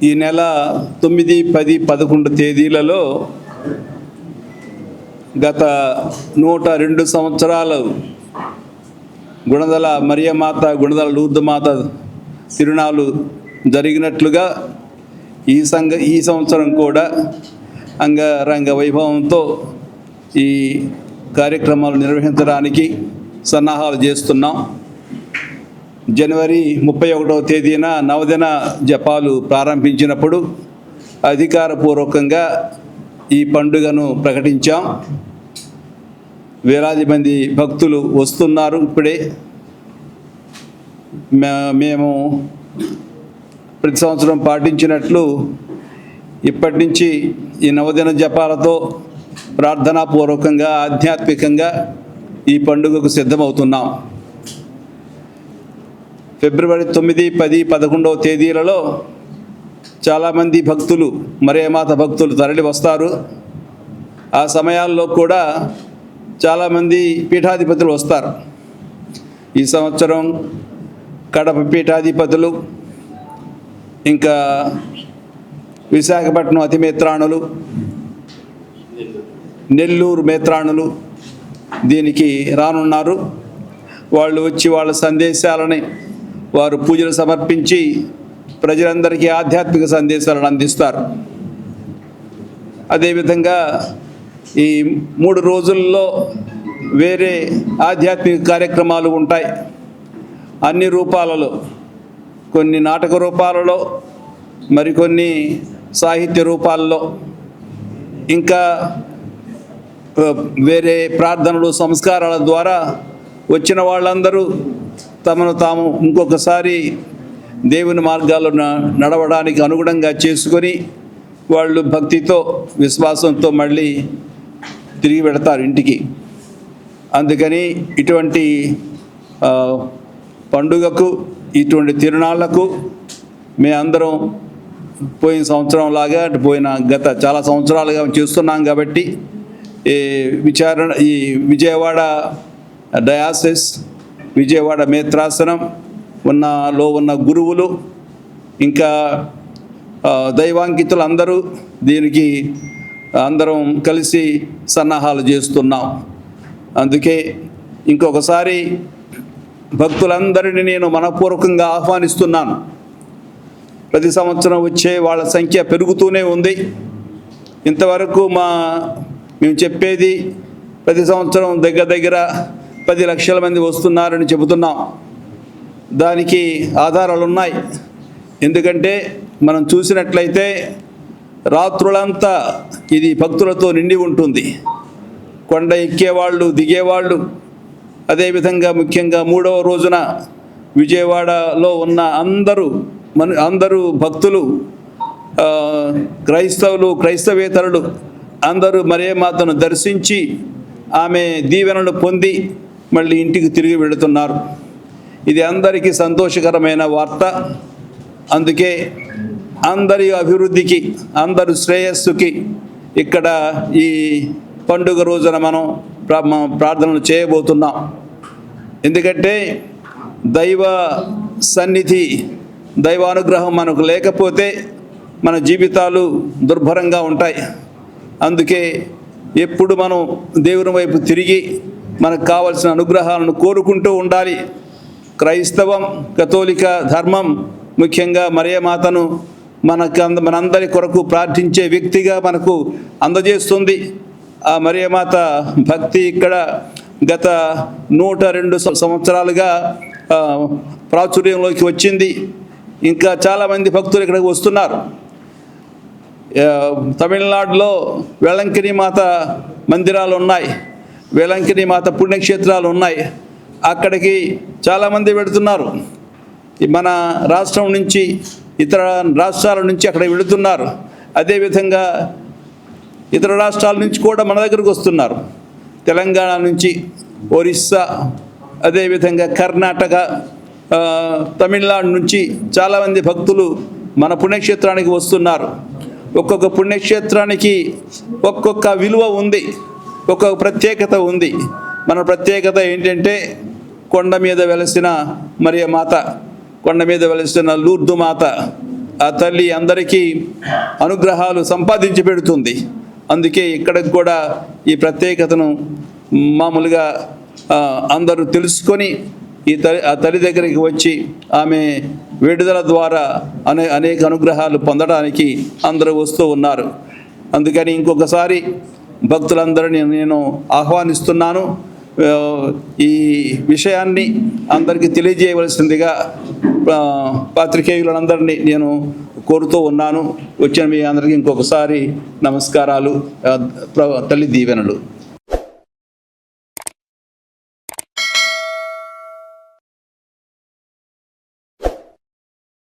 ఈ నెల 9, 10, 11 తేదీలలో గత 102 సంవత్సరాలు గుణదల మరియమాత, గుణదల లూర్దు మాత తిరునాళ్ళు జరిగినట్లుగా ఈ సంవత్సరం కూడా అంగరంగ వైభవంతో ఈ కార్యక్రమాలు నిర్వహించడానికి సన్నాహాలు చేస్తున్నాం. జనవరి 31వ తేదీన నవదిన జపాలు ప్రారంభించినప్పుడు అధికారపూర్వకంగా ఈ పండుగను ప్రకటించాం. వేలాది మంది భక్తులు వస్తున్నారు. ఇప్పుడే మేము ప్రతి సంవత్సరం పాటించినట్లు ఇప్పటి నుంచి ఈ నవదిన జపాలతో ప్రార్థనాపూర్వకంగా ఆధ్యాత్మికంగా ఈ పండుగకు సిద్ధమవుతున్నాం. ఫిబ్రవరి 9, 10, 11వ తేదీలలో చాలామంది భక్తులు, మరియమాత భక్తులు తరలి వస్తారు. ఆ సమయాల్లో కూడా చాలామంది పీఠాధిపతులు వస్తారు. ఈ సంవత్సరం కడప పీఠాధిపతులు, ఇంకా విశాఖపట్నం అతి మేత్రాణులు, నెల్లూరు మేత్రాణులు దీనికి రానున్నారు. వాళ్ళు వచ్చి వాళ్ళ సందేశాలని వారు పూజలు సమర్పించి ప్రజలందరికీ ఆధ్యాత్మిక సందేశాలను అందిస్తారు. అదేవిధంగా ఈ 3 రోజుల్లో వేరే ఆధ్యాత్మిక కార్యక్రమాలు ఉంటాయి. అన్ని రూపాలలో, కొన్ని నాటక రూపాలలో, మరికొన్ని సాహిత్య రూపాల్లో, ఇంకా వేరే ప్రార్థనలు, సంస్కారాల ద్వారా వచ్చిన వాళ్ళందరూ తమను తాము ఇంకొకసారి దేవుని మార్గాల్లో నడవడానికి అనుగుణంగా చేసుకొని వాళ్ళు భక్తితో, విశ్వాసంతో మళ్ళీ తిరిగి వెళతారు ఇంటికి. అందుకని ఇటువంటి పండుగకు, ఇటువంటి తిరునాళ్లకు మేమందరం పోయిన సంవత్సరం లాగా గత చాలా సంవత్సరాలుగా చేస్తున్నాం. కాబట్టి ఈ విజయవాడ డయాసిస్, విజయవాడ మేత్రాసనం ఉన్న గురువులు, ఇంకా దైవాంకితులు అందరూ దీనికి అందరం కలిసి సన్నాహాలు చేస్తున్నాం. అందుకే ఇంకొకసారి భక్తులందరినీ నేను మనపూర్వకంగా ఆహ్వానిస్తున్నాను. ప్రతి సంవత్సరం వచ్చే వాళ్ళ సంఖ్య పెరుగుతూనే ఉంది. ఇంతవరకు మేము చెప్పేది ప్రతి సంవత్సరం దగ్గర 10 లక్షల మంది వస్తున్నారని చెబుతున్నాం. దానికి ఆధారాలు ఉన్నాయి. ఎందుకంటే మనం చూసినట్లయితే రాత్రులంతా ఇది భక్తులతో నిండి ఉంటుంది. కొండ ఎక్కేవాళ్ళు, దిగేవాళ్ళు, అదేవిధంగా ముఖ్యంగా 3వ రోజున విజయవాడలో ఉన్న అందరూ భక్తులు, క్రైస్తవులు, క్రైస్తవేతరులు అందరూ మరియమాతను దర్శించి ఆమె దీవెనలు పొంది మళ్ళీ ఇంటికి తిరిగి వెళుతున్నారు. ఇది అందరికీ సంతోషకరమైన వార్త. అందుకే అందరి అభివృద్ధికి, అందరి శ్రేయస్సుకి ఇక్కడ ఈ పండుగ రోజున మనం ప్రార్థనలు చేయబోతున్నాం. ఎందుకంటే దైవ సన్నిధి, దైవానుగ్రహం మనకు లేకపోతే మన జీవితాలు దుర్భరంగా ఉంటాయి. అందుకే ఎప్పుడు మనం దేవుని వైపు తిరిగి మనకు కావలసిన అనుగ్రహాలను కోరుకుంటూ ఉండాలి. క్రైస్తవం, కథోలిక ధర్మం ముఖ్యంగా మరియమాతను మనందరి కొరకు ప్రార్థించే వ్యక్తిగా మనకు అందజేస్తుంది. ఆ మరియమాత భక్తి ఇక్కడ గత 102 సంవత్సరాలుగా ప్రాచుర్యంలోకి వచ్చింది. ఇంకా చాలామంది భక్తులు ఇక్కడికి వస్తున్నారు. తమిళనాడులో వేలంకిని మాత మందిరాలు ఉన్నాయి, వేలంకిని మాత పుణ్యక్షేత్రాలు ఉన్నాయి. అక్కడికి చాలామంది వెళుతున్నారు. మన రాష్ట్రం నుంచి, ఇతర రాష్ట్రాల నుంచి అక్కడికి వెళుతున్నారు. అదేవిధంగా ఇతర రాష్ట్రాల నుంచి కూడా మన దగ్గరకు వస్తున్నారు. తెలంగాణ నుంచి, ఒరిస్సా, అదేవిధంగా కర్ణాటక, తమిళనాడు నుంచి చాలామంది భక్తులు మన పుణ్యక్షేత్రానికి వస్తున్నారు. ఒక్కొక్క పుణ్యక్షేత్రానికి ఒక్కొక్క విలువ ఉంది, ఒక్కొక్క ప్రత్యేకత ఉంది. మన ప్రత్యేకత ఏంటంటే కొండ మీద వెలసిన మరియమాత, కొండ మీద వెలసిన లూర్దు మాత, ఆ తల్లి అందరికీ అనుగ్రహాలు సంపాదించి పెడుతుంది. అందుకే ఇక్కడికి కూడా ఈ ప్రత్యేకతను మామూలుగా అందరూ తెలుసుకొని ఆ తల్లి దగ్గరికి వచ్చి ఆమె విడుదల ద్వారా అనేక అనుగ్రహాలు పొందడానికి అందరూ వస్తూ ఉన్నారు. అందుకని ఇంకొకసారి భక్తులందరినీ నేను ఆహ్వానిస్తున్నాను. ఈ విషయాన్ని అందరికీ తెలియజేయవలసిందిగా పాత్రికేయులందరినీ నేను కోరుతూ ఉన్నాను. వచ్చిన మీ అందరికీ ఇంకొకసారి నమస్కారాలు, తల్లి దీవెనలు.